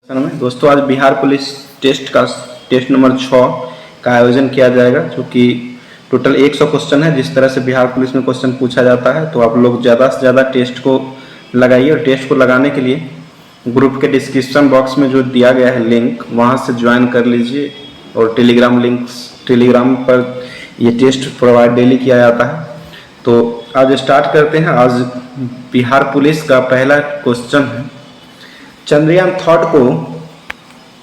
दोस्तों आज Bihar police test number 6 का आयोजन किया जाएगा, जो कि टोटल 100 क्वेश्चन है। जिस तरह से बिहार पुलिस में क्वेश्चन पूछा जाता है, तो आप लोग ज़्यादा से ज़्यादा टेस्ट को लगाइए। और टेस्ट को लगाने के लिए ग्रुप के डिस्क्रिप्शन बॉक्स में जो दिया गया है लिंक, वहाँ से ज्वाइन कर लीजिए। और टेलीग्राम पर ये टेस्ट प्रोवाइड डेली किया जाता है। तो आज स्टार्ट करते हैं। आज बिहार पुलिस का पहला क्वेश्चन है, चंद्रयान थर्ड को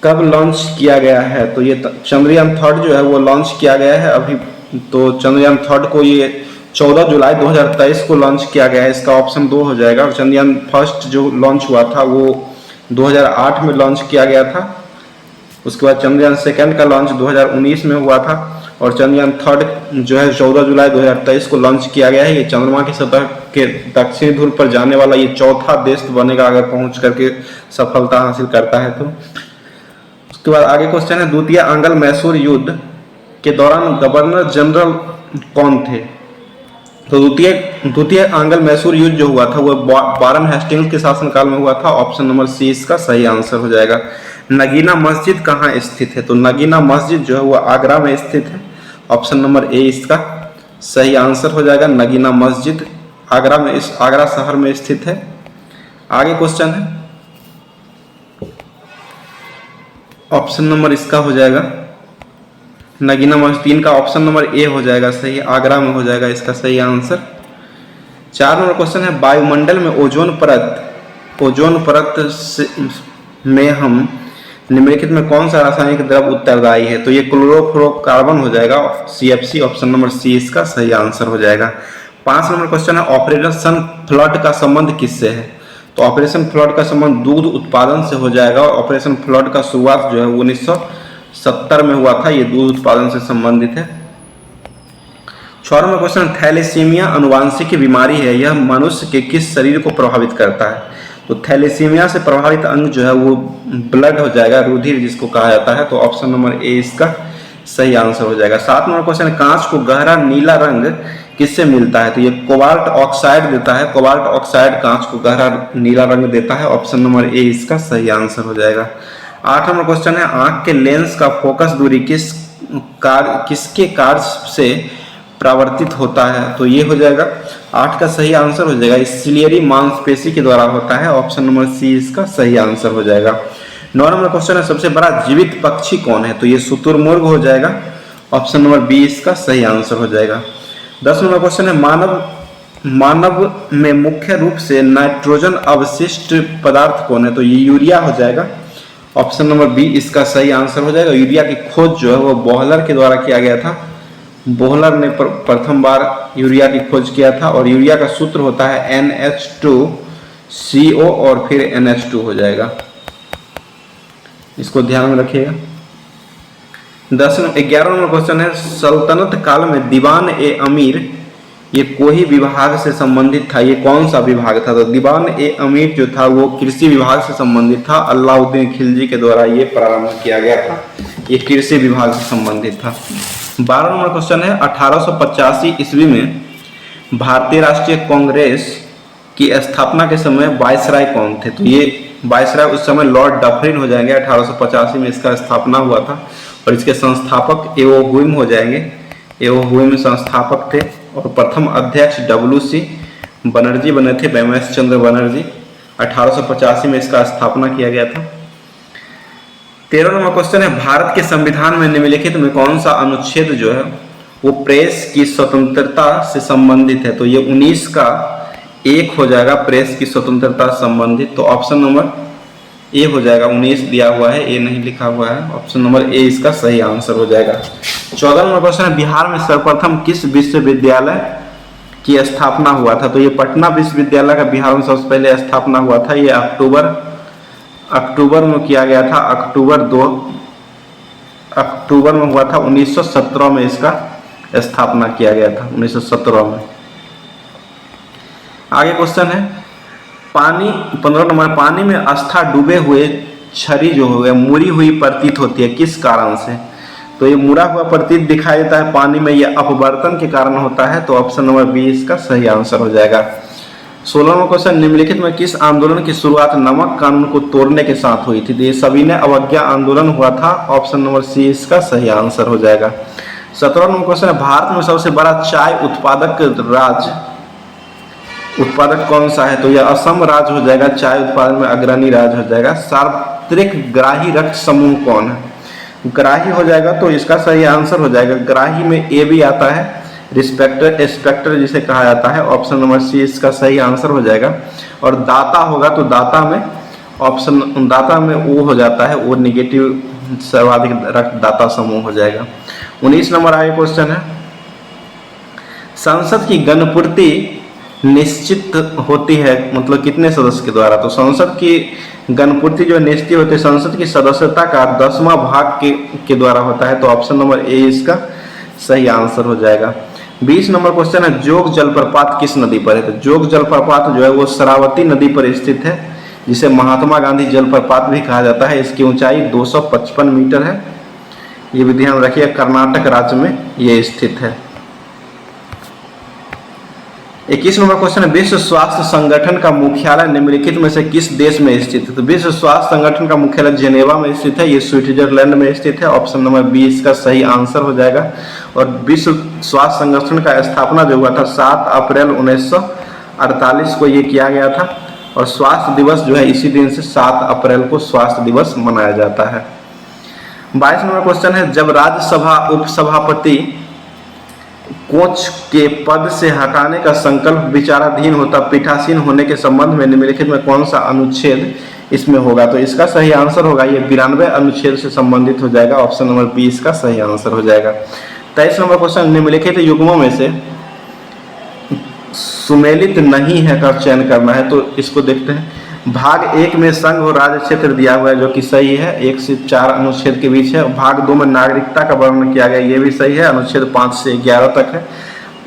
कब लॉन्च किया गया है? तो ये चंद्रयान थर्ड जो है वो लॉन्च किया गया है अभी। तो चंद्रयान थर्ड को ये 14 जुलाई 2023 को लॉन्च किया गया है। इसका ऑप्शन 2 हो जाएगा। और चंद्रयान फर्स्ट जो लॉन्च हुआ था वो 2008 में लॉन्च किया गया था। उसके बाद चंद्रयान सेकंड का लॉन्च 2019 में हुआ था। और चंद्रयान थर्ड जो है 14 जुलाई 2023 को लॉन्च किया गया है। ये चंद्रमा की सतह के दक्षिणी ध्रुव पर जाने वाला ये चौथा देश बनेगा, अगर पहुंच करके सफलता हासिल करता है तो। उसके बाद आगे क्वेश्चन है, द्वितीय आंग्ल मैसूर युद्ध के दौरान गवर्नर जनरल कौन थे? तो द्वितीय आंग्ल मैसूर युद्ध जो हुआ था वो वारन हेस्टिंग्स के शासनकाल में हुआ था। ऑप्शन नंबर सी इसका सही आंसर हो जाएगा। नगीना मस्जिद कहाँ स्थित है? तो नगीना मस्जिद जो है वो आगरा में स्थित है। ऑप्शन नंबर ए इसका सही आंसर हो जाएगा। नगीना मस्जिद आगरा शहर में स्थित है। आगे क्वेश्चन है, ऑप्शन नंबर इसका हो जाएगा नगीना मस्जिद का ऑप्शन नंबर ए हो जाएगा सही, आगरा में हो जाएगा इसका सही आंसर। 4 नंबर क्वेश्चन है, वायुमंडल में ओजोन परत में हम निम्नलिखित में कौन सा रासायनिक द्रव उत्तरदायी है? तो ये क्लोरोफ्लोरोकार्बन हो जाएगा, CFC। ऑप्शन नंबर सी इसका सही आंसर हो जाएगा। 5 नंबर क्वेश्चन है, ऑपरेशन फ्लड का संबंध किससे है? तो ऑपरेशन फ्लड का संबंध दूध उत्पादन से हो जाएगा। ऑपरेशन फ्लड का शुरुआत जो है 1970 में हुआ था। ये दूध उत्पादन से संबंधित है। 6 नंबर क्वेश्चन, थैलेसीमिया अनुवांशिक बीमारी है, यह मनुष्य के किस शरीर को प्रभावित करता है? तो थैलेसीमिया से प्रभावित अंग जो है वो ब्लड हो जाएगा, रुधिर जिसको कहा जाता है। तो ऑप्शन नंबर ए इसका सही आंसर हो जाएगा। 7 नंबर क्वेश्चन, कांच को गहरा नीला रंग किससे मिलता है? तो ये कोबाल्ट ऑक्साइड देता है। कोबाल्ट ऑक्साइड कांच को गहरा नीला रंग देता है। ऑप्शन नंबर ए इसका सही आंसर हो जाएगा। 8 नंबर क्वेश्चन है, आंख के लेंस का फोकस दूरी किसके कार्य से परावर्तित होता है? तो ये हो जाएगा 8 का सही आंसर हो जाएगा, सिलियरी मांसपेशी के द्वारा होता है। ऑप्शन नंबर सी इसका सही आंसर हो जाएगा। 9 नंबर क्वेश्चन है, सबसे बड़ा जीवित पक्षी कौन है? तो ये शुतुरमुर्ग हो जाएगा। ऑप्शन नंबर बी इसका सही आंसर हो जाएगा। 10 नंबर क्वेश्चन है, मानव में मुख्य रूप से नाइट्रोजन अवशिष्ट पदार्थ कौन है? तो ये यूरिया हो जाएगा। ऑप्शन नंबर बी इसका सही आंसर हो जाएगा। यूरिया की खोज जो है वो बोहलर के द्वारा किया गया था। बोहलर ने प्रथम बार यूरिया की खोज किया था। और यूरिया का सूत्र होता है NH2CO और फिर NH2 हो जाएगा। इसको ध्यान में रखिएगा। 11 नंबर क्वेश्चन है, सल्तनत काल में दीवान ए अमीर ये कोई विभाग से संबंधित था, ये कौन सा विभाग था? तो दीवान ए अमीर जो था वो कृषि विभाग से संबंधित था। अलाउद्दीन खिलजी के द्वारा ये प्रारंभ किया गया था। ये कृषि विभाग से संबंधित था। 12 नंबर क्वेश्चन है, 1885 ईस्वी में भारतीय राष्ट्रीय कांग्रेस की स्थापना के समय वायसराय कौन थे? तो ये वायसराय उस समय लॉर्ड डफरिन हो जाएंगे। 1885 में इसका स्थापना हुआ था। और इसके संस्थापक एओ हुइम हो जाएंगे। एओ हुइम संस्थापक थे। और प्रथम अध्यक्ष WC बनर्जी बने थे, बैमेश चंद्र बनर्जी। 1885 में इसका स्थापना किया गया था। 13 नंबर क्वेश्चन है, भारत के संविधान में निम्नलिखित में कौन सा अनुच्छेद जो है वो प्रेस की स्वतंत्रता से संबंधित है? तो ये 19 का 1 हो जाएगा, प्रेस की स्वतंत्रता से संबंधित। तो ऑप्शन नंबर ए हो जाएगा। 19 दिया हुआ है, ए नहीं लिखा हुआ है। ऑप्शन नंबर ए इसका सही आंसर हो जाएगा। 14 नंबर क्वेश्चन है, बिहार में सर्वप्रथम किस विश्वविद्यालय की स्थापना हुआ था? तो ये पटना विश्वविद्यालय का बिहार में सबसे पहले स्थापना हुआ था। ये अक्टूबर में किया गया था। अक्टूबर में हुआ था। 1917 में इसका स्थापना किया गया था, 1917 में। आगे क्वेश्चन है, 15 नंबर, पानी में आस्था डूबे हुए छड़ी जो हो गया मुड़ी हुई प्रतीत होती है, किस कारण से? तो ये मुड़ा हुआ प्रतीत दिखाई देता है पानी में, यह अपवर्तन के कारण होता है। तो ऑप्शन नंबर बी इसका सही आंसर हो जाएगा। 16 नंबर क्वेश्चन, निम्नलिखित में किस आंदोलन की शुरुआत नमक कानून को तोड़ने के साथ हुई थी? तो ये सविनय अवज्ञा आंदोलन हुआ था। ऑप्शन नंबर सी इसका सही आंसर हो जाएगा। 17 नंबर क्वेश्चन है, भारत में सबसे बड़ा चाय उत्पादक कौन सा है? तो यह असम राज्य हो जाएगा। चाय उत्पादन में अग्रणी राज्य हो जाएगा। सार्वत्रिक ग्राही रक्त समूह कौन है? ग्राही हो जाएगा, तो इसका सही आंसर हो जाएगा। ग्राही में ए भी आता है, स्पेक्टर जिसे कहा जाता है। ऑप्शन नंबर सी इसका सही आंसर हो जाएगा। और दाता होगा तो दाता में ओ हो जाता है, ओ निगेटिव सर्वाधिक रक्तदाता समूह हो जाएगा। 19 नंबर आगे क्वेश्चन है, संसद की गणपूर्ति निश्चित होती है मतलब कितने सदस्य के द्वारा? तो संसद की गणपूर्ति जो निश्चित होती है संसद की सदस्यता का 10वां भाग के द्वारा होता है। तो ऑप्शन नंबर ए इसका सही आंसर हो जाएगा। 20 नंबर क्वेश्चन है, जोग जलप्रपात किस नदी पर है? तो जोग जलप्रपात जो है वो शरावती नदी पर स्थित है, जिसे महात्मा गांधी जलप्रपात भी कहा जाता है। इसकी ऊंचाई 255 मीटर है। ये भी ध्यान रखिए, कर्नाटक राज्य में ये स्थित है। 21 नंबर क्वेश्चन है, विश्व स्वास्थ्य संगठन का मुख्यालय निम्नलिखित में से किस देश में स्थित है? तो विश्व स्वास्थ्य संगठन का मुख्यालय जेनेवा में स्थित है। ये स्विट्जरलैंड में स्थित है। ऑप्शन नंबर बी इसका सही आंसर हो जाएगा। और विश्व स्वास्थ्य संगठन का स्थापना जो हुआ था 7 अप्रैल 1948 को ये किया गया था। और स्वास्थ्य दिवस जो है इसी दिन से 7 अप्रैल को स्वास्थ्य दिवस मनाया जाता है। 22 नंबर क्वेश्चन है, जब राज्यसभा उपसभापति कोच के पद से हटाने का संकल्प विचाराधीन होता पीठासीन होने के संबंध में निम्नलिखित में कौन सा अनुच्छेद इसमें होगा? तो इसका सही आंसर होगा ये 92 अनुच्छेद से संबंधित हो जाएगा। ऑप्शन नंबर बी इसका सही आंसर हो जाएगा। 23 नंबर क्वेश्चन, निम्नलिखित युग्मों में से सुमेलित नहीं है का चयन करना है। तो इसको देखते हैं। भाग 1 में संघ और राज्य क्षेत्र दिया हुआ है जो कि सही है, 1 से 4 अनुच्छेद के बीच है। भाग 2 में नागरिकता का वर्णन किया गया, ये भी सही है, अनुच्छेद 5 से 11 तक है।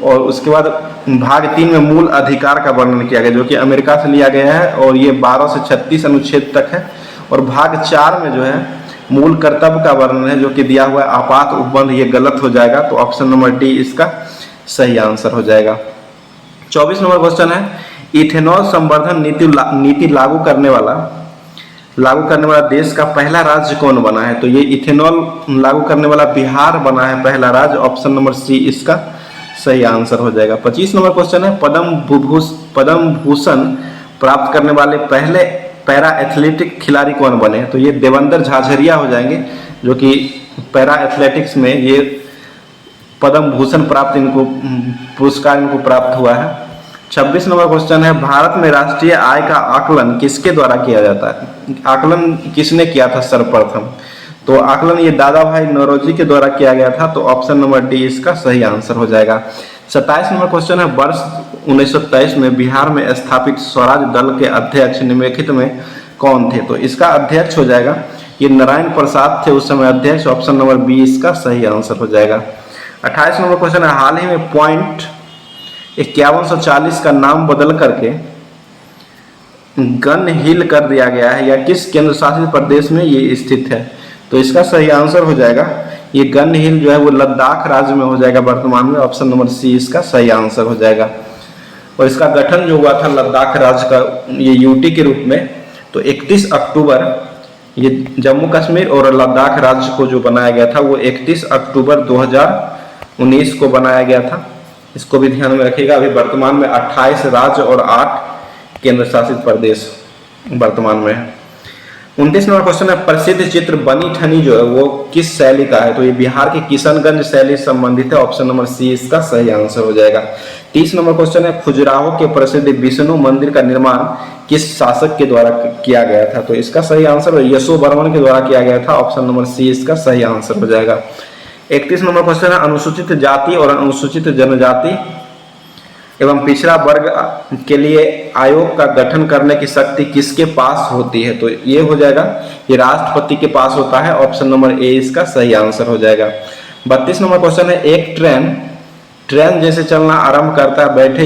और उसके बाद भाग 3 में मूल अधिकार का वर्णन किया गया जो कि अमेरिका से लिया गया है और ये 12 से 36 अनुच्छेद तक है। और भाग 4 में जो है मूल कर्तव्य का वर्णन है जो कि दिया हुआ है आपात उपबंध, ये गलत हो जाएगा। तो ऑप्शन नंबर डी इसका सही आंसर हो जाएगा। 24 नंबर क्वेश्चन है, इथेनॉल संवर्धन नीति लागू करने वाला देश का पहला राज्य कौन बना है? तो ये इथेनॉल लागू करने वाला बिहार बना है पहला राज्य। ऑप्शन नंबर सी इसका सही आंसर हो जाएगा। 25 नंबर क्वेश्चन है, पद्म भूषण प्राप्त करने वाले पहले पैरा एथलेटिक खिलाड़ी कौन बने? तो ये देवेंद्र झाझरिया हो जाएंगे जो कि पैरा एथलेटिक्स में ये पद्म भूषण पुरस्कार इनको प्राप्त हुआ है। 26 नंबर क्वेश्चन है, भारत में राष्ट्रीय आय का आकलन किसके द्वारा किया जाता है? आकलन किसने किया था सर्वप्रथम? तो आकलन ये दादा भाई नौरोजी के द्वारा किया गया था। तो ऑप्शन नंबर डी इसका सही आंसर हो जाएगा। 27 नंबर क्वेश्चन है, वर्ष 1923 में बिहार में स्थापित स्वराज दल के अध्यक्ष निम्नलिखित में कौन थे? तो इसका अध्यक्ष हो जाएगा ये नारायण प्रसाद थे उस समय अध्यक्ष। ऑप्शन नंबर बी इसका सही आंसर हो जाएगा। 28 नंबर क्वेश्चन है, हाल ही में पॉइंट 5140 का नाम बदल करके गन हिल कर दिया गया है या किस केंद्र शासित प्रदेश में ये स्थित है? तो इसका सही आंसर हो जाएगा ये गन हिल जो है वो लद्दाख राज्य में हो जाएगा वर्तमान में। ऑप्शन नंबर सी इसका सही आंसर हो जाएगा। और इसका गठन जो हुआ था लद्दाख राज्य का ये यूटी के रूप में, तो 31 अक्टूबर ये जम्मू कश्मीर और लद्दाख राज्य को जो बनाया गया था वो 31 अक्टूबर 2019 को बनाया गया था। इसको भी ध्यान में रखिएगा। अभी वर्तमान में 28 राज्य और 8 केंद्र शासित प्रदेश वर्तमान में है। 29 नंबर क्वेश्चन है, प्रसिद्ध चित्र बनी ठनी जो है वो किस शैली का है? तो ये बिहार के किशनगंज शैली से संबंधित है। ऑप्शन नंबर सी इसका सही आंसर हो जाएगा। 30 नंबर क्वेश्चन है, खजुराहो के प्रसिद्ध विष्णु मंदिर का निर्माण किस शासक के द्वारा किया गया था? तो इसका सही आंसर यशोवर्मन के द्वारा किया गया था। ऑप्शन नंबर सी इसका सही आंसर हो जाएगा। 31 नंबर क्वेश्चन है, अनुसूचित जाति और अनुसूचित जनजाति एवं पिछड़ा वर्ग के लिए आयोग का गठन करने की शक्ति किसके पास होती है? तो ये हो जाएगा ये राष्ट्रपति के पास होता है। ऑप्शन नंबर ए इसका सही आंसर हो जाएगा। 32 नंबर क्वेश्चन है, एक ट्रेन जैसे चलना आरंभ करता है बैठे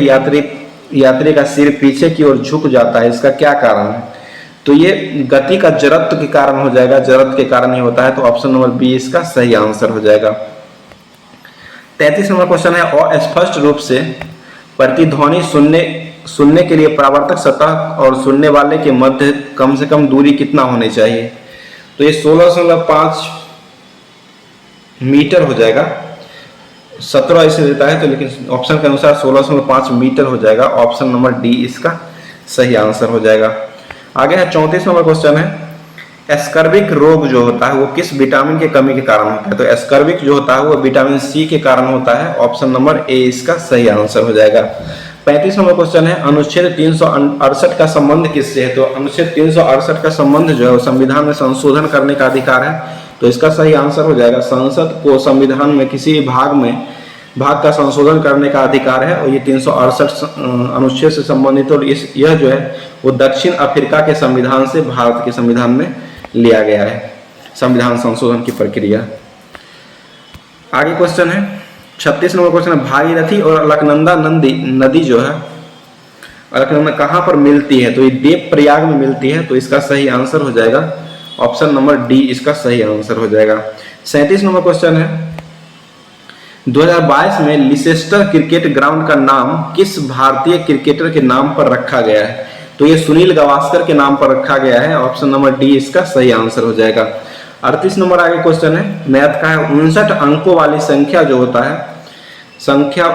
यात्री का सिर पीछे की ओर झुक जाता है, इसका क्या कारण है? तो ये गति का जड़त्व के कारण हो जाएगा, जड़त्व के कारण ही होता है। तो ऑप्शन नंबर बी इसका सही आंसर हो जाएगा। 33 नंबर क्वेश्चन है, अस्पष्ट रूप से प्रतिध्वनि सुनने के लिए परावर्तक सतह और सुनने वाले के मध्य कम से कम दूरी कितना होनी चाहिए? तो ये 16.5 मीटर हो जाएगा। 17 इसे देता है तो, लेकिन ऑप्शन के अनुसार 16.5 मीटर हो जाएगा। ऑप्शन नंबर डी इसका सही आंसर हो जाएगा। आगे है 34 नंबर क्वेश्चन है, एस्कर्बिक रोग जो होता है वो किस विटामिन के कमी के कारण होता है? तो एस्कर्बिक जो होता है वो विटामिन सी के कारण होता है। ऑप्शन नंबर ए इसका सही आंसर हो जाएगा। 35 नंबर क्वेश्चन है, अनुच्छेद 368 का संबंध किससे है? तो अनुच्छेद 368 का संबंध जो है वो संविधान में संशोधन करने का अधिकार है। तो इसका सही आंसर हो जाएगा, संसद को संविधान में किसी भाग का संशोधन करने का अधिकार है और ये 368 अनुच्छेद से संबंधित, और यह जो है वो दक्षिण अफ्रीका के संविधान से भारत के संविधान में लिया गया है, संविधान संशोधन की प्रक्रिया। आगे क्वेश्चन है 36 नंबर क्वेश्चन है, भागीरथी और अलकनंदा नदी जो है अलकनंदा कहाँ पर मिलती है? तो ये देव प्रयाग में मिलती है। तो इसका सही आंसर हो जाएगा ऑप्शन नंबर डी इसका सही आंसर हो जाएगा। 37 नंबर क्वेश्चन है, 2022 में लिसेस्टर क्रिकेट ग्राउंड का नाम किस भारतीय क्रिकेटर के नाम पर रखा गया है? तो ये सुनील गावस्कर के नाम पर रखा गया है। ऑप्शन नंबर डी इसका सही आंसर हो जाएगा। 38 नंबर आगे क्वेश्चन है, मैथ का है, 59 अंकों वाली संख्या जो होता है, संख्या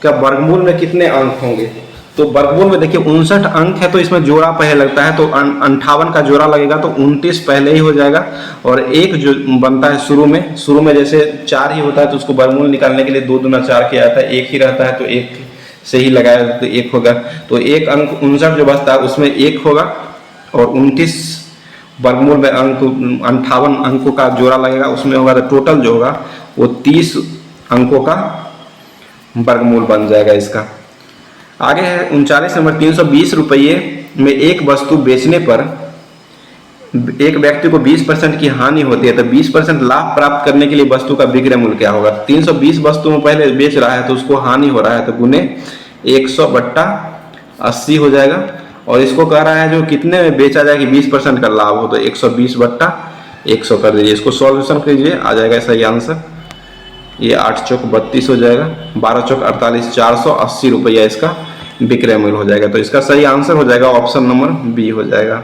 का वर्गमूल में कितने अंक होंगे? तो वर्गमूल में देखिए 59 अंक है तो इसमें जोड़ा पहले लगता है, तो 58 का जोड़ा लगेगा तो 29 पहले ही हो जाएगा। और एक जो बनता है शुरू में जैसे 4 ही होता है तो उसको वर्गमूल निकालने के लिए 2 दूना 4 किया जाता है, 1 ही रहता है तो 1 से ही लगाया तो 1 होगा। तो एक अंक 59 जो बचता है उसमें 1 होगा और 29 वर्गमूल में अंक 58 अंकों का जोड़ा लगेगा उसमें होगा, तो टोटल जो होगा वो 30 अंकों का वर्गमूल बन जाएगा इसका। आगे है 39 नंबर, 320 रुपये में एक वस्तु बेचने पर एक व्यक्ति को 20% की हानि होती है, तो 20% लाभ प्राप्त करने के लिए वस्तु का विक्रय मूल्य क्या होगा? 320 वस्तु में पहले बेच रहा है तो उसको हानि हो रहा है तो गुने 100/80 हो जाएगा। और इसको कह रहा है जो कितने में बेचा जाए कि 20% का लाभ हो, तो 120/100 कर दीजिए। इसको सॉल्यूशन कीजिए, आ जाएगा सही आंसर। ये 8 चौक 32 हो जाएगा, 12 चौक 48, 480 रुपया इसका विक्रय मूल्य हो जाएगा। तो इसका सही आंसर हो जाएगा ऑप्शन नंबर बी हो जाएगा।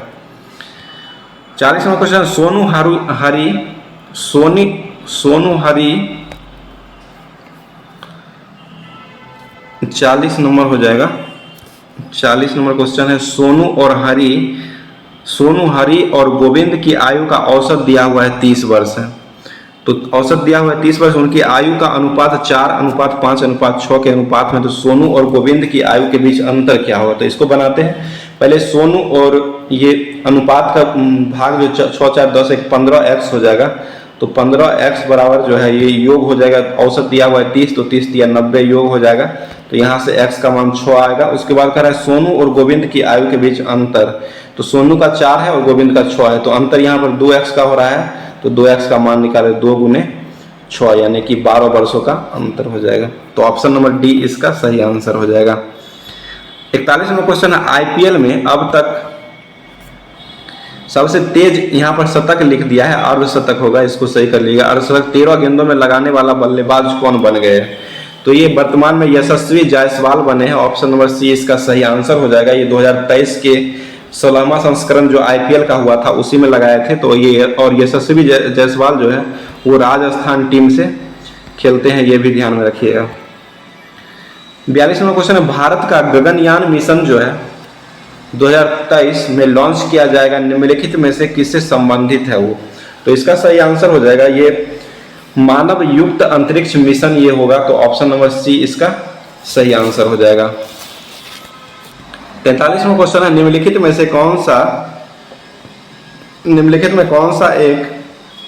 40 नंबर क्वेश्चन, सोनू हरी 40 नंबर हो जाएगा। 40 नंबर क्वेश्चन है, सोनू हरी और गोविंद की आयु का औसत दिया हुआ है 30 वर्ष है। तो औसत दिया हुआ है 30 वर्ष, उनकी आयु का अनुपात 4:5:6 के अनुपात में, तो सोनू और गोविंद की आयु के बीच अंतर क्या होगा? तो इसको बनाते हैं। पहले सोनू और ये अनुपात का भाग जो 6 4 10 1 15x हो जाएगा, तो 15x बराबर जो है ये योग हो जाएगा। औसत दिया हुआ है 30, तो 30 या 90 योग हो जाएगा, तो यहाँ से x का मान 6 आएगा। उसके बाद कह रहा है सोनू और गोविंद की आयु के बीच अंतर, तो सोनू का 4 है और गोविंद का 6 है, तो अंतर यहाँ पर 2x का हो रहा है, तो 2x का मान निकाले 2 गुने 6 यानी कि 12 वर्षों का अंतर हो जाएगा। तो ऑप्शन नंबर डी इसका सही आंसर हो जाएगा। 41 नंबर क्वेश्चन है, आईपीएल में अब तक सबसे तेज यहाँ पर शतक लिख दिया है, अर्धशतक होगा, इसको सही कर लीजिएगा। अर्धशतक 13 गेंदों में लगाने वाला बल्लेबाज कौन बन गए? तो ये वर्तमान में यशस्वी जायसवाल बने हैं। ऑप्शन नंबर सी इसका सही आंसर हो जाएगा। ये 2023 के 16वां संस्करण जो आईपीएल का हुआ था उसी में लगाए थे। तो ये और यशस्वी जायसवाल जो है वो राजस्थान टीम से खेलते हैं, ये भी ध्यान में रखिएगा। 42 नंबर क्वेश्चन है, भारत का गगनयान मिशन जो है 2023 में लॉन्च किया जाएगा, निम्नलिखित में से किससे संबंधित है वो? तो इसका सही आंसर हो जाएगा ये मानव युक्त अंतरिक्ष मिशन ये होगा। तो ऑप्शन नंबर सी इसका सही आंसर हो जाएगा। 43वां क्वेश्चन है, निम्नलिखित में कौन सा एक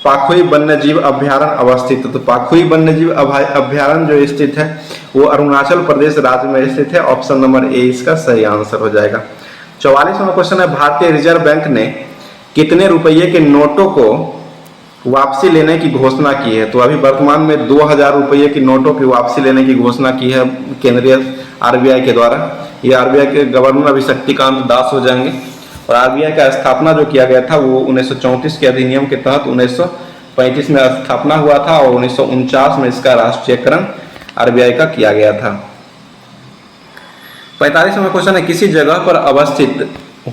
पाखुई वन्यजीव अभ्यारण्य अवस्थित है? तो पाखुई वन्यजीव अभ्यारण्य जो स्थित है वो अरुणाचल प्रदेश राज्य में स्थित है। ऑप्शन नंबर ए इसका सही आंसर हो जाएगा। 44वां क्वेश्चन है, भारतीय रिजर्व बैंक ने कितने रुपये के नोटों को वापसी लेने की घोषणा की है? तो अभी वर्तमान में 2000 रुपये की नोटों की वापसी लेने की घोषणा की है केंद्रीय आरबीआई के द्वारा। ये आरबीआई के गवर्नर अभी शक्तिकांत दास हो जाएंगे। और आरबीआई का स्थापना जो किया गया था वो 1934 के अधिनियम के तहत 1935 में स्थापना हुआ था और 1949 में इसका राष्ट्रीयकरण आरबीआई का किया गया था। 45 नंबर क्वेश्चन है, किसी जगह पर अवस्थित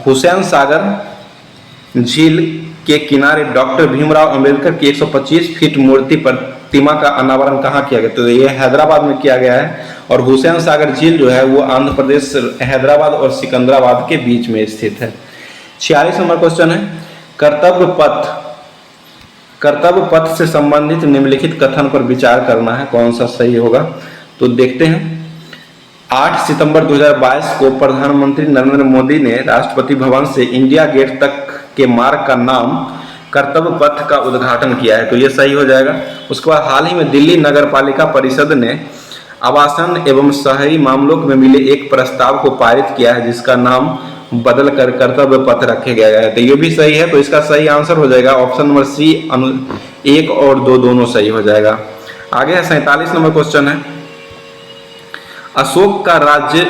हुसैन सागर झील के किनारे डॉक्टर भीमराव अंबेडकर की 125 फीट मूर्ति प्रतिमा का अनावरण कहाँ किया गया? तो ये हैदराबाद में किया गया है और हुसैन सागर झील जो है वो आंध्र प्रदेश हैदराबाद और सिकंदराबाद के बीच में स्थित है। 46 नंबर क्वेश्चन है, कर्तव्य पथ से संबंधित निम्नलिखित कथन पर विचार करना है, कौन सा सही होगा? तो देखते हैं। 8 सितंबर 2022 को प्रधानमंत्री नरेंद्र मोदी ने राष्ट्रपति भवन से इंडिया गेट तक के मार्ग का नाम कर्तव्य पथ का उद्घाटन किया है, तो ये सही हो जाएगा। उसके बाद हाल ही में दिल्ली नगर पालिका परिषद ने आवासन एवं शहरी मामलों में मिले एक प्रस्ताव को पारित किया है जिसका नाम बदल कर कर्तव्य पथ रखे गया है, तो ये भी सही है। तो इसका सही आंसर हो जाएगा ऑप्शन नंबर सी, 1 और 2 दोनों सही हो जाएगा। आगे है 47 नंबर क्वेश्चन है, अशोक का राज्य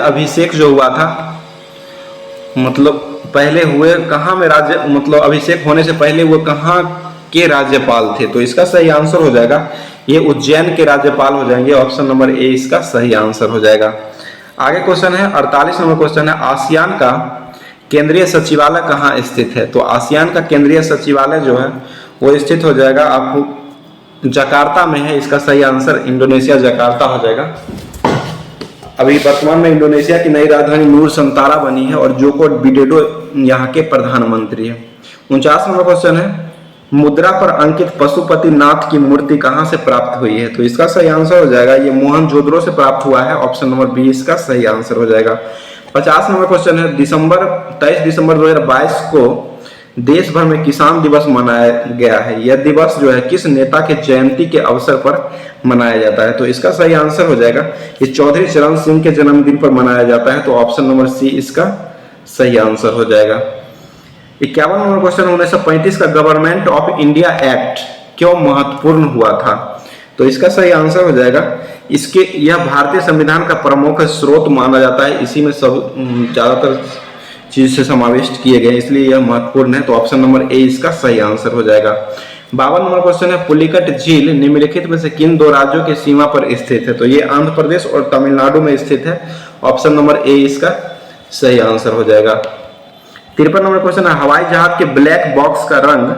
अभिषेक जो हुआ था, मतलब पहले हुए कहाँ में राज्य, मतलब अभिषेक होने से पहले वो कहाँ के राज्यपाल थे? तो इसका सही आंसर हो जाएगा ये उज्जैन के राज्यपाल हो जाएंगे, ऑप्शन नंबर ए इसका सही आंसर हो जाएगा। आगे क्वेश्चन है 48 नंबर क्वेश्चन है, आसियान का केंद्रीय सचिवालय कहाँ स्थित है? तो आसियान का केंद्रीय सचिवालय जो है वो स्थित हो जाएगा आपको जकार्ता में है, इसका सही आंसर इंडोनेशिया जकार्ता हो जाएगा। अभी वर्तमान में इंडोनेशिया की नई राजधानी नूर संतारा बनी है और जोको विडोडो यहाँ के प्रधानमंत्री है। 49 नंबर क्वेश्चन है, मुद्रा पर अंकित पशुपति नाथ की मूर्ति कहाँ से प्राप्त हुई है? तो इसका सही आंसर हो जाएगा ये मोहनजोदड़ो से प्राप्त हुआ है, ऑप्शन नंबर बी इसका सही आंसर हो जाएगा। 50 नंबर क्वेश्चन है, 23 दिसंबर 2022 को देश भर में किसान दिवस मनाया गया है, यह दिवस जो है किस नेता के जयंती के अवसर पर मनाया जाता है? तो इसका सही आंसर हो जाएगा ये चौधरी चरण सिंह के जन्मदिन पर मनाया जाता है, तो ऑप्शन नंबर सी इसका सही आंसर हो जाएगा। 51 नंबर क्वेश्चन, 1935 का गवर्नमेंट ऑफ इंडिया एक्ट क्यों महत्वपूर्ण हुआ था? तो इसका सही आंसर हो जाएगा यह भारतीय संविधान का प्रमुख स्रोत माना जाता है, इसी में सब ज्यादातर चीज से समाविष्ट किए गए, इसलिए यह महत्वपूर्ण है, तो ऑप्शन नंबर ए इसका सही आंसर हो जाएगा। 52 नंबर क्वेश्चन है, पुलिकट झील निम्नलिखित में से किन 2 राज्यों की सीमा पर स्थित है? तो ये आंध्र प्रदेश और तमिलनाडु में स्थित है, ऑप्शन नंबर ए इसका सही आंसर हो जाएगा। 53 नंबर क्वेश्चन है, हवाई जहाज के ब्लैक बॉक्स का रंग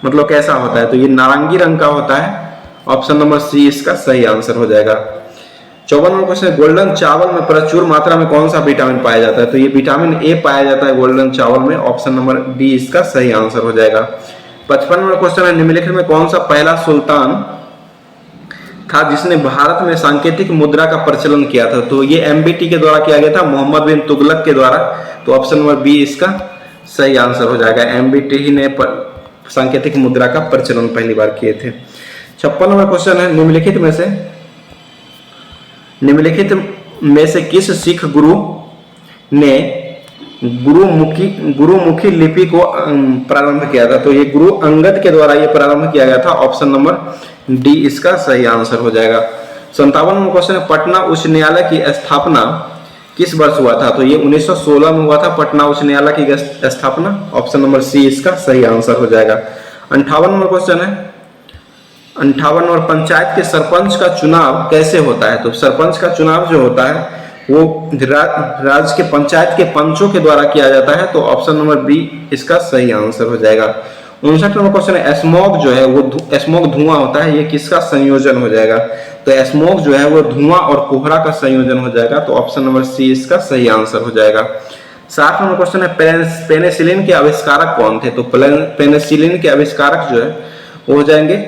मतलब कैसा होता है? तो ये नारंगी रंग का होता है, ऑप्शन नंबर सी इसका सही आंसर हो जाएगा। 54 नंबर क्वेश्चन है, गोल्डन चावल में प्रचुर मात्रा में कौन सा विटामिन पाया जाता है? तो ये विटामिन ए पाया जाता है गोल्डन चावल में, ऑप्शन नंबर डी इसका सही आंसर हो जाएगा। 55 नंबर क्वेश्चन है, निम्नलिखित में कौन सा पहला सुल्तान था जिसने भारत में सांकेतिक मुद्रा का प्रचलन किया था? तो ये एमबीटी के द्वारा किया गया था, मोहम्मद बिन तुगलक के द्वारा, तो ऑप्शन नंबर बी इसका सही आंसर हो जाएगा। एमबीटी ही ने सांकेतिक मुद्रा का प्रचलन पहली बार किए थे। 56 नंबर क्वेश्चन है, निम्नलिखित में से किस सिख गुरु ने गुरुमुखी लिपि को प्रारंभ किया था? तो ये गुरु अंगद के द्वारा ये प्रारंभ किया गया था, ऑप्शन नंबर डी इसका सही आंसर हो जाएगा। 57 नंबर क्वेश्चन है, पटना उच्च न्यायालय की स्थापना किस वर्ष हुआ था? तो ये 1916 में हुआ था पटना उच्च न्यायालय की स्थापना, ऑप्शन नंबर सी इसका सही आंसर हो जाएगा। 58 नंबर क्वेश्चन है, 58 और पंचायत के सरपंच का चुनाव कैसे होता है? तो सरपंच का चुनाव जो होता है वो राज्य के पंचायत के पंचों के द्वारा किया जाता है, तो ऑप्शन नंबर बी इसका सही आंसर हो जाएगा। 59 नंबर क्वेश्चन है, स्मॉग जो है वो स्मॉग धुआं होता है, ये किसका संयोजन हो जाएगा? तो स्मॉग जो है वो धुआं और कोहरा का संयोजन हो जाएगा, तो ऑप्शन नंबर सी इसका सही आंसर हो जाएगा। 60 नंबर क्वेश्चन है, पेनिसिलिन के आविष्कारक कौन थे? तो पेनिसिलिन के आविष्कारक जो है वो हो जाएंगे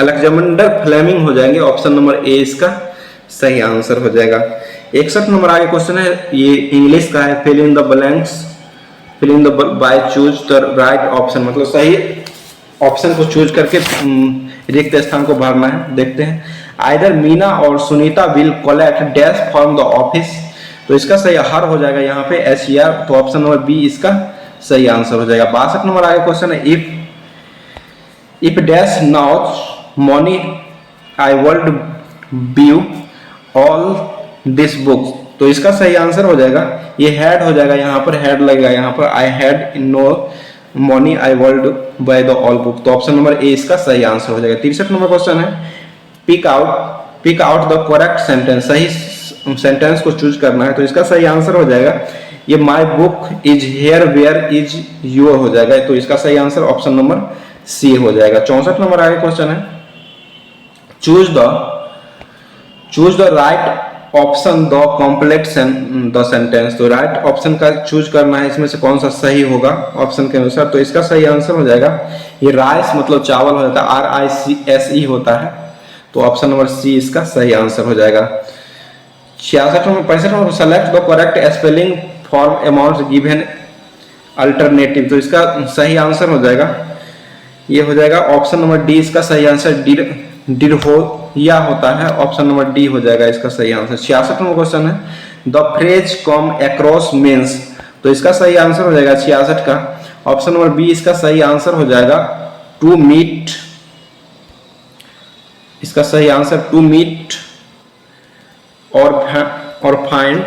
अलेक्जेंडर फ्लेमिंग हो जाएंगे, ऑप्शन नंबर ए इसका सही आंसर हो जाएगा। 61 नंबर आगे क्वेश्चन है, ये इंग्लिश का है, fill in the blanks by choose the right option, मतलब सही ऑप्शन को चूज करके रिक्त स्थान को भरना है। देखते हैं, आइदर मीना और Sunita will collect dash from the office, तो इसका सही हर हो जाएगा यहाँ पे एशिया, तो ऑप्शन नंबर बी इसका सही आंसर हो जाएगा। 62 नंबर आगे क्वेश्चन है, if dash now money I world view all this books, तो इसका सही आंसर हो जाएगा ये हेड हो जाएगा, यहाँ पर हेड लगेगा, यहाँ पर I had no money I would buy the all book, तो ऑप्शन नंबर ए इसका सही आंसर हो जाएगा। 63 नंबर क्वेश्चन है, pick out pick out the correct sentence, सही सेंटेंस को चूज करना है। तो इसका सही आंसर हो जाएगा ये my book is here where is your हो जाएगा। तो इसका सही आंसर ऑप्शन नंबर सी हो जाएगा। 64 नंबर आगे क्वेश्चन है, choose the right option the complete the sentence. तो राइट ऑप्शन का चूज करना है, इसमें से कौन सा सही होगा ऑप्शन के अनुसार। तो इसका सही आंसर हो जाएगा ये राइस मतलब चावल हो जाता है, RICE होता है। तो ऑप्शन नंबर सी इसका सही आंसर हो जाएगा। 65 number select the correct spelling form amount given alternative. तो इसका सही आंसर हो जाएगा ये हो जाएगा ऑप्शन नंबर डी, इसका सही आंसर डिड हो या होता है, ऑप्शन नंबर डी हो जाएगा इसका सही आंसर। 66 नंबर क्वेश्चन है the phrase come across means. तो इसका सही आंसर हो जाएगा 66 का ऑप्शन नंबर बी, इसका सही आंसर हो जाएगा टू मीट। इसका सही आंसर टू मीट और फाइंड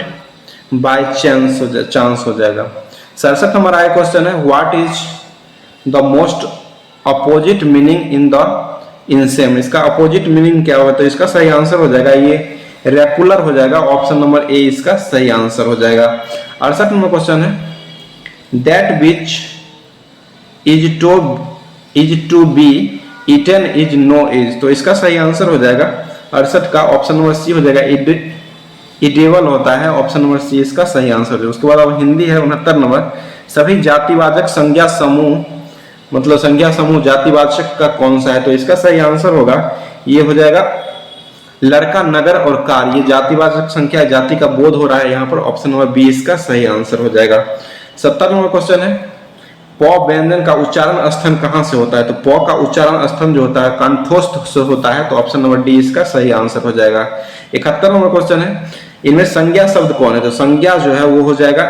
बाय चांस हो जाएगा। 67 नंबर आया क्वेश्चन है what is the most opposite meaning in the insane. इसका अपोजिट मीनिंग क्या होगा। तो इसका सही आंसर हो जाएगा ये रेगुलर हो जाएगा, ऑप्शन नंबर ए इसका सही आंसर हो जाएगा। 68 नंबर क्वेश्चन है that which is to be eaten is no is. तो इसका सही आंसर हो जाएगा 68 का ऑप्शन नंबर सी हो जाएगा इडेबल होता है, ऑप्शन नंबर सी इसका सही आंसर हो जाएगा। उसके बाद अब हिंदी है 69 नंबर सभी जातिवाचक संज्ञा समूह मतलब संज्ञा समूह जातिवाचक का कौन सा है। तो इसका सही आंसर होगा ये हो जाएगा लड़का नगर और कार, ये जातिवाचक संख्या जाति का बोध हो रहा है यहाँ पर, ऑप्शन नंबर बी इसका सही आंसर हो जाएगा। 70 नंबर क्वेश्चन है प व्यंजन का उच्चारण स्थन कहाँ से होता है। तो प का उच्चारण स्थन जो होता है कंठोस्थ से होता है, तो ऑप्शन नंबर डी इसका सही आंसर हो जाएगा। 71 नंबर क्वेश्चन है इनमें संज्ञा शब्द कौन है। तो संज्ञा जो है वो हो जाएगा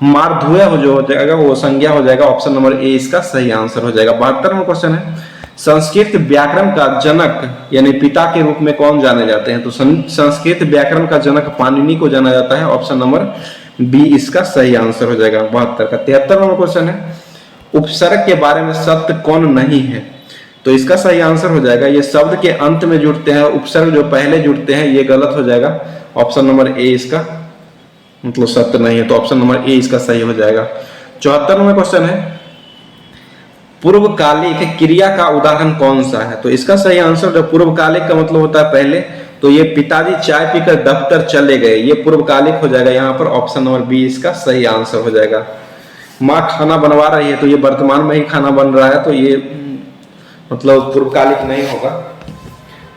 मारधुए जो हो जाएगा वो संज्ञा हो जाएगा, ऑप्शन नंबर ए इसका सही आंसर हो जाएगा। 72 नंबर क्वेश्चन है संस्कृत व्याकरण का जनक यानी पिता के रूप में कौन जाने जाते हैं। तो संस्कृत व्याकरण का जनक पाणिनि को जाना जाता है, ऑप्शन नंबर बी इसका सही आंसर हो जाएगा 72 का। 73 नंबर क्वेश्चन है उपसर्ग के बारे में सत्य कौन नहीं है। तो इसका सही आंसर हो जाएगा ये शब्द के अंत में जुड़ते हैं, उपसर्ग जो पहले जुड़ते हैं ये गलत हो जाएगा, ऑप्शन नंबर ए इसका मतलब सत्य नहीं है, तो ऑप्शन नंबर ए इसका सही हो जाएगा। 74 नंबर क्वेश्चन है पूर्वकालिक क्रिया का उदाहरण कौन सा है। तो इसका सही आंसर जो पूर्वकालिक का मतलब होता है पहले, तो ये पिताजी चाय पीकर दफ्तर चले गए, ये पूर्वकालिक हो जाएगा यहाँ पर, ऑप्शन नंबर बी इसका सही आंसर हो जाएगा। माँ खाना बनवा रही है तो ये वर्तमान में ही खाना बन रहा है, तो ये मतलब पूर्वकालिक नहीं होगा।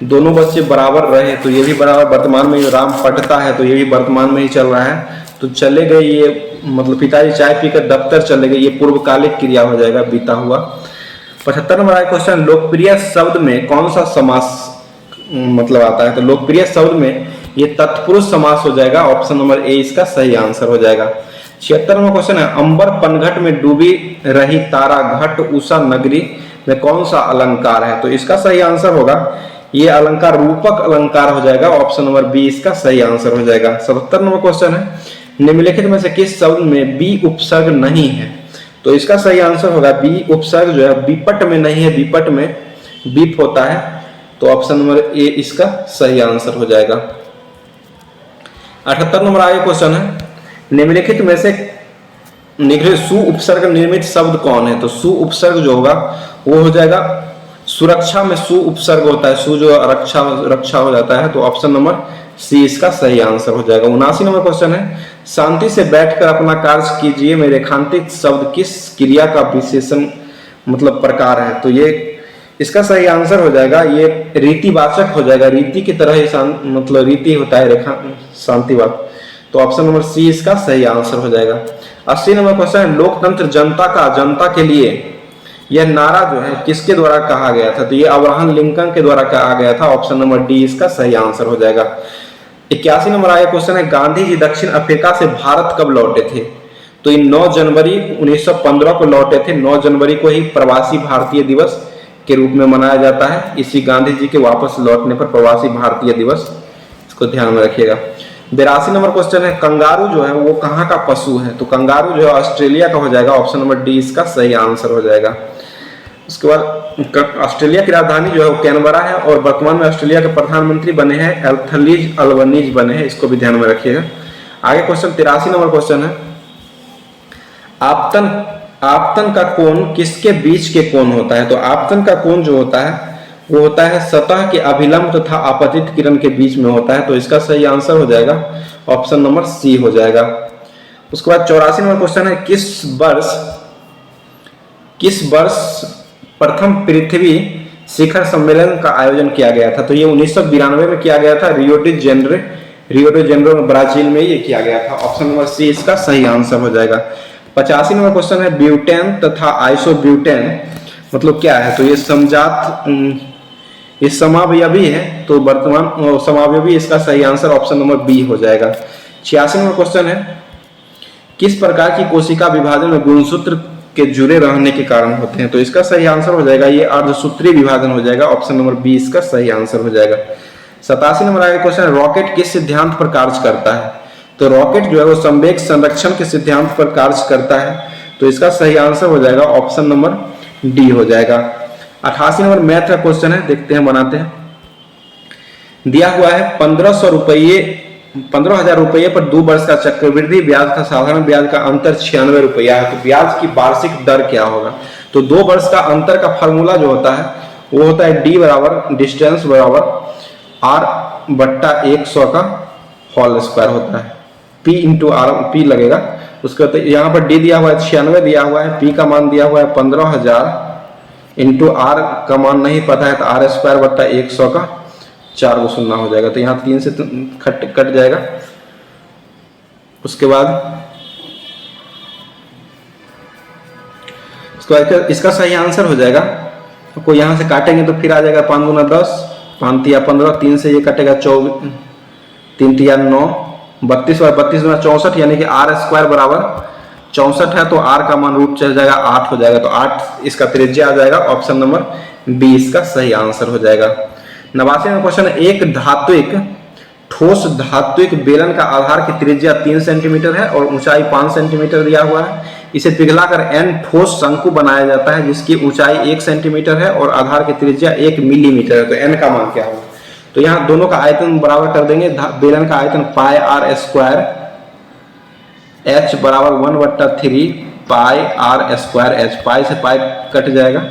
दोनों बच्चे बराबर रहे तो ये भी बराबर वर्तमान में, राम पढ़ता है तो ये भी वर्तमान में ही चल रहा है, तो चले गए ये मतलब पिताजी चाय पीकर दफ्तर चले गए, ये पूर्वकालिक क्रिया हो जाएगा बीता हुआ। 75 नंबर आया क्वेश्चन लोकप्रिय शब्द में कौन सा समास मतलब आता है। तो लोकप्रिय शब्द में ये तत्पुरुष समास हो जाएगा, ऑप्शन नंबर ए इसका सही आंसर हो जाएगा। 76 नंबर क्वेश्चन है अंबर पनघट में डूबी रही तारा घट उषा नगरी में कौन सा अलंकार है। तो इसका सही आंसर होगा ये अलंकार रूपक अलंकार हो जाएगा, ऑप्शन नंबर बी इसका सही आंसर हो जाएगा। 77 नंबर क्वेश्चन है निम्नलिखित में से किस शब्द में बी उपसर्ग नहीं है। तो इसका सही आंसर होगा बी उपसर्ग जो है विपट में नहीं है, विपट में बीप होता है, तो ऑप्शन नंबर ए इसका सही आंसर हो जाएगा। 78 नंबर आगे क्वेश्चन है निम्नलिखित में से सु उपसर्ग निर्मित शब्द कौन है। तो सु उपसर्ग जो होगा वो हो जाएगा सुरक्षा में सु उपसर्ग होता है, सु जो रक्षा हो जाता है, तो ऑप्शन नंबर सी इसका सही आंसर हो जाएगा। 79 नंबर क्वेश्चन है शांति से बैठकर अपना कार्य कीजिए में रेखांकित शब्द किस क्रिया का विशेषण मतलब प्रकार है। तो ये इसका सही आंसर हो जाएगा ये रीतिवाचक हो जाएगा, रीति की तरह ही मतलब रीति होता है रेखा शांतिवाद, तो ऑप्शन नंबर सी इसका सही आंसर हो जाएगा। 80 नंबर क्वेश्चन है लोकतंत्र जनता के लिए यह नारा जो है किसके द्वारा कहा गया था। तो ये अब्राहम लिंकन के द्वारा कहा गया था, ऑप्शन नंबर डी इसका सही आंसर हो जाएगा। 81 नंबर आया क्वेश्चन है गांधी जी दक्षिण अफ्रीका से भारत कब लौटे थे। तो ये 9 जनवरी 1915 को लौटे थे, 9 जनवरी को ही प्रवासी भारतीय दिवस के रूप में मनाया जाता है, इसी गांधी जी के वापस लौटने पर प्रवासी भारतीय दिवस, इसको ध्यान में रखिएगा। 82 नंबर क्वेश्चन है कंगारू जो है वो कहाँ का पशु है। तो कंगारू जो है ऑस्ट्रेलिया का हो जाएगा, ऑप्शन नंबर डी इसका सही आंसर हो जाएगा। उसके बाद ऑस्ट्रेलिया की राजधानी जो है वो कैनबरा है और वर्तमान में ऑस्ट्रेलिया के प्रधानमंत्री बने हैं एल्थनीज अल्बनीज बने हैं, इसको भी ध्यान में रखिएगा। आगे क्वेश्चन 83 नंबर क्वेश्चन है, आपतन आपतन का कोण किसके बीच के कोण होता है? तो आपतन का कोण जो होता है वो होता है सतह के अभिलंब तथा आपतित किरण के बीच में होता है। तो इसका सही आंसर हो जाएगा ऑप्शन नंबर सी हो जाएगा। उसके बाद 84 नंबर क्वेश्चन है, किस वर्ष प्रथम पृथ्वी शिखर सम्मेलन का आयोजन किया गया था? तो ये 1992 में किया गया था, रियो डी जेनेरो में ब्राजील में ये किया गया था। ऑप्शन नंबर सी इसका सही आंसर हो जाएगा। 85 नंबर क्वेश्चन है, ब्यूटेन तथा आइसोब्यूटेन मतलब क्या है? तो ये ये समावयवी है, तो वर्तमान समावयवी इसका सही आंसर ऑप्शन नंबर बी हो जाएगा। 86 नंबर क्वेश्चन है, किस प्रकार की कोशिका विभाजन में गुणसूत्र के जुड़े रहने के कारण होते हैं? तो इसका सही आंसर हो जाएगा ये अर्धसूत्रीय विभाजन हो जाएगा। ऑप्शन नंबर बी इसका सही आंसर हो जाएगा। 87 नंबर आगे क्वेश्चन है, रॉकेट किस सिद्धांत पर कार्य करता है? तो रॉकेट जो है वो संवेग संरक्षण के सिद्धांत पर कार्य करता है। तो इसका सही आंसर हो जाएगा ऑप्शन नंबर डी हो जाएगा। 88 नंबर मैथ का क्वेश्चन है, देखते हैं बनाते हैं। दिया हुआ है 15,000 रुपये पर 2 वर्ष का चक्रवृद्धि ब्याज का साधारण ब्याज का अंतर 96 रुपया है। तो ब्याज की वार्षिक दर क्या होगा? तो 2 वर्ष का अंतर का फॉर्मूला जो होता है वो होता है डी बराबर डिस्टेंस बराबर आर बट्टा 100 का होल स्क्वायर होता है। पी इंटू आर पी लगेगा। उसके बाद यहाँ पर डी दिया हुआ है 96 दिया हुआ है, पी का मान दिया हुआ है 15,000 इंटू आर का मान नहीं पता है तो आर स्क्वायर बट्टा 100 का 4 को सुनना हो जाएगा। तो यहाँ 3 से कट जाएगा। उसके बाद इसका सही आंसर हो जाएगा। को यहाँ से काटेंगे तो फिर आ जाएगा 5 गुना 10, 5 तिया 15, 3 से ये कटेगा 24, 3 तिया 9, 32 और 32 गुना 64 यानी कि आर स्क्वायर बराबर 64 है। तो आर का मान रूट चल जाएगा 8 हो जाएगा। तो 8 इसका त्रिज्या आ जाएगा। ऑप्शन नंबर बी इसका सही आंसर हो जाएगा। 89 में क्वेश्चन है, एक ठोस धात्विक बेलन का आधार की त्रिज्या 3 सेंटीमीटर है और ऊंचाई 5 सेंटीमीटर दिया हुआ है। इसे पिघलाकर n ठोस शंकु बनाया जाता है जिसकी ऊंचाई 1 सेंटीमीटर है और आधार की त्रिज्या 1 मिलीमीटर है। तो n का मान क्या होगा? तो यहाँ दोनों का आयतन बराबर कर देंगे। बेलन का आयतन पाई आर स्क्वायर h बराबर 1/3 पाई आर स्क्वायर एच। पाई से पाई कट जाएगा।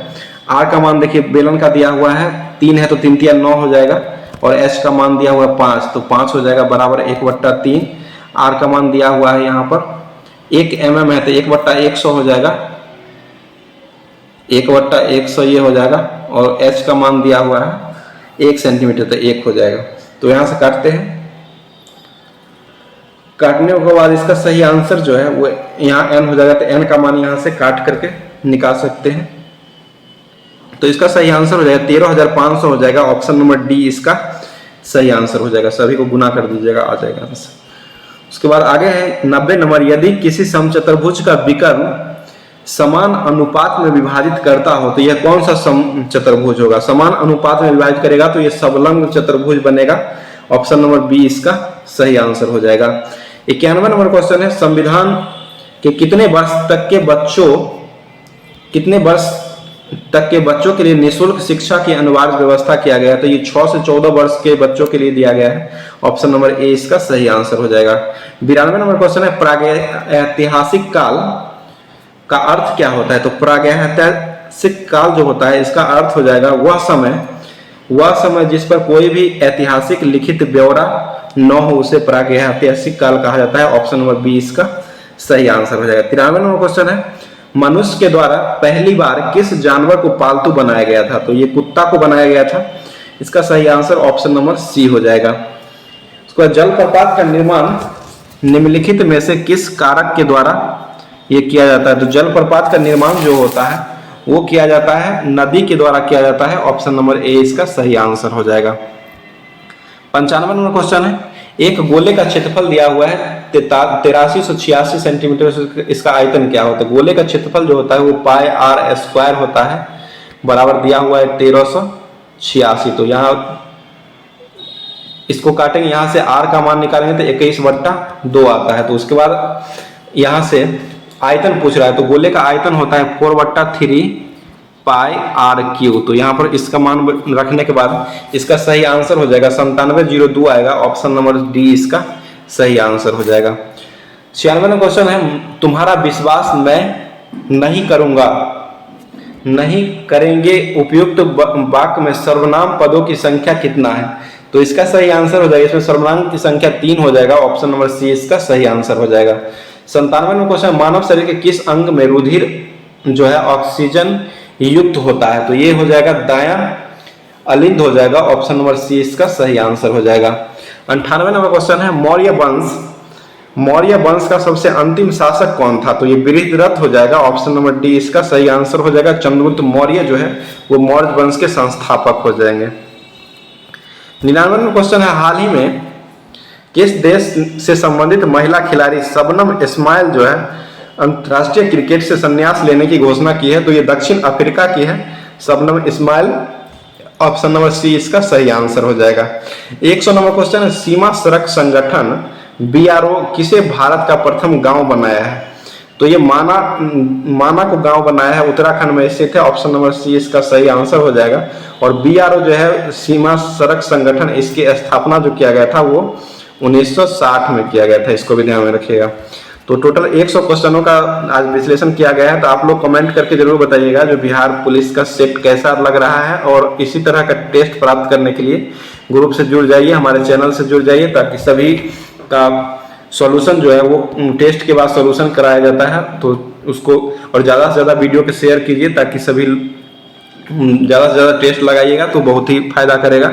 r का मान देखिए बेलन का दिया हुआ है 3 है तो 3 तिया 9 हो जाएगा और h का मान दिया हुआ है 5 तो 5 हो जाएगा बराबर 1/3। r का मान दिया हुआ है यहाँ पर 1 mm है तो 1/100 हो जाएगा, 1/100 ये हो जाएगा और h का मान दिया हुआ है 1 सेंटीमीटर तो 1 हो जाएगा। तो यहाँ से काटते हैं। काटने के बाद इसका सही आंसर जो है वो यहाँ n हो जाएगा। तो n का मान यहाँ से काट करके निकाल सकते हैं। तो इसका सही आंसर हो जाएगा 13,500 हो जाएगा। ऑप्शन नंबर डी इसका सही आंसर हो जाएगा। सभी को गुना कर दीजिएगा, आ जाएगा आंसर। उसके बाद आगे है 90 नंबर, यदि किसी समचतुर्भुज का विकर्ण समान अनुपात में विभाजित करता हो तो यह कौन सा समचतुर्भुज होगा? समान अनुपात में विभाजित करेगा तो यह सबलंब चतुर्भुज बनेगा। ऑप्शन नंबर बी इसका सही आंसर हो जाएगा। 91 नंबर क्वेश्चन है, संविधान के कितने वर्ष तक के बच्चों के लिए निःशुल्क शिक्षा की अनिवार्य व्यवस्था किया गया है? तो ये 6 से 14 वर्ष के बच्चों के लिए दिया गया है। ऑप्शन नंबर ए इसका सही आंसर हो जाएगा। 92 नंबर क्वेश्चन है, प्रागैतिहासिक काल का अर्थ क्या होता है? तो प्रागैतिहासिक काल जो होता है इसका अर्थ हो जाएगा वह समय जिस पर कोई भी ऐतिहासिक लिखित ब्यौरा न हो उसे प्रागैतिहासिक काल कहा जाता है। ऑप्शन नंबर बी इसका सही आंसर हो जाएगा। 93 नंबर क्वेश्चन है, मनुष्य के द्वारा पहली बार किस जानवर को पालतू बनाया गया था? तो ये कुत्ता को बनाया गया था। इसका सही आंसर ऑप्शन नंबर सी हो जाएगा। उसके बाद जलप्रपात का निर्माण निम्नलिखित में से किस कारक के द्वारा ये किया जाता है? तो जलप्रपात का निर्माण जो होता है वो किया जाता है नदी के द्वारा किया जाता है। ऑप्शन नंबर ए इसका सही आंसर हो जाएगा। 95 नंबर क्वेश्चन है, एक गोले का क्षेत्रफल दिया हुआ है 8386 सेंटीमीटर, इसका आयतन क्या होता है? गोले का क्षेत्रफल जो होता है वो पाई आर स्क्वायर होता है बराबर दिया हुआ है 1386। तो यहाँ इसको काटेंगे, यहाँ से r का मान निकालेंगे तो 21/2 आता है। तो उसके बाद यहाँ से आयतन पूछ रहा है तो गोले का आयतन होता है 4/3 पाई आर क्यू। तो यहाँ पर इसका मान रखने के बाद इसका सही आंसर हो जाएगा 9702 आएगा। ऑप्शन नंबर डी इसका सही आंसर हो जाएगा। 96वां क्वेश्चन है, तुम्हारा विश्वास मैं नहीं करूंगा नहीं करेंगे उपयुक्त वाक्य में सर्वनाम पदों की संख्या कितना है। तो इसका सही आंसर हो जाएगा, इसमें सर्वनाम की संख्या 3 हो जाएगा। ऑप्शन नंबर सी इसका सही आंसर हो जाएगा। 97वां क्वेश्चन, मानव शरीर के किस अंग में रुधिर जो है ऑक्सीजन युक्त होता है। तो ये हो जाएगा दायां अलिंद हो जाएगा। ऑप्शन नंबर सी इसका सही आंसर हो जाएगा। 98वां नंबर क्वेश्चन है, मौर्य वंश का सबसे अंतिम शासक कौन था। तो ये बृहद्रथ हो जाएगा। ऑप्शन नंबर डी इसका सही आंसर हो जाएगा। चंद्रगुप्त मौर्य जो है वो मौर्य वंश के संस्थापक हो जाएंगे। 99वां क्वेश्चन है, हाल ही में किस देश से संबंधित महिला खिलाड़ी शबनम इस्माइल जो है अंतर्राष्ट्रीय क्रिकेट से संन्यास लेने की घोषणा की है। तो ये दक्षिण अफ्रीका की है Shabnim Ismail. Option number C इसका सही आंसर हो जाएगा। 100 नंबर क्वेश्चन है, सीमा सड़क संगठन BRO किसे भारत का प्रथम गांव बनाया है। तो ये माना को गांव बनाया है, उत्तराखंड में स्थित है। ऑप्शन नंबर सी इसका सही आंसर हो जाएगा। और BRO जो है सीमा सड़क संगठन, इसकी स्थापना जो किया गया था वो 1960 में किया गया था। इसको भी ध्यान में रखिएगा। तो टोटल 100 क्वेश्चनों का आज विश्लेषण किया गया है। तो आप लोग कमेंट करके जरूर बताइएगा जो बिहार पुलिस का सेट कैसा लग रहा है। और इसी तरह का टेस्ट प्राप्त करने के लिए ग्रुप से जुड़ जाइए, हमारे चैनल से जुड़ जाइए, ताकि सभी का सॉल्यूशन जो है वो टेस्ट के बाद सॉल्यूशन कराया जाता है। तो उसको और ज़्यादा से ज़्यादा वीडियो के शेयर कीजिए, ताकि सभी ज़्यादा से ज़्यादा टेस्ट लगाइएगा तो बहुत ही फायदा करेगा।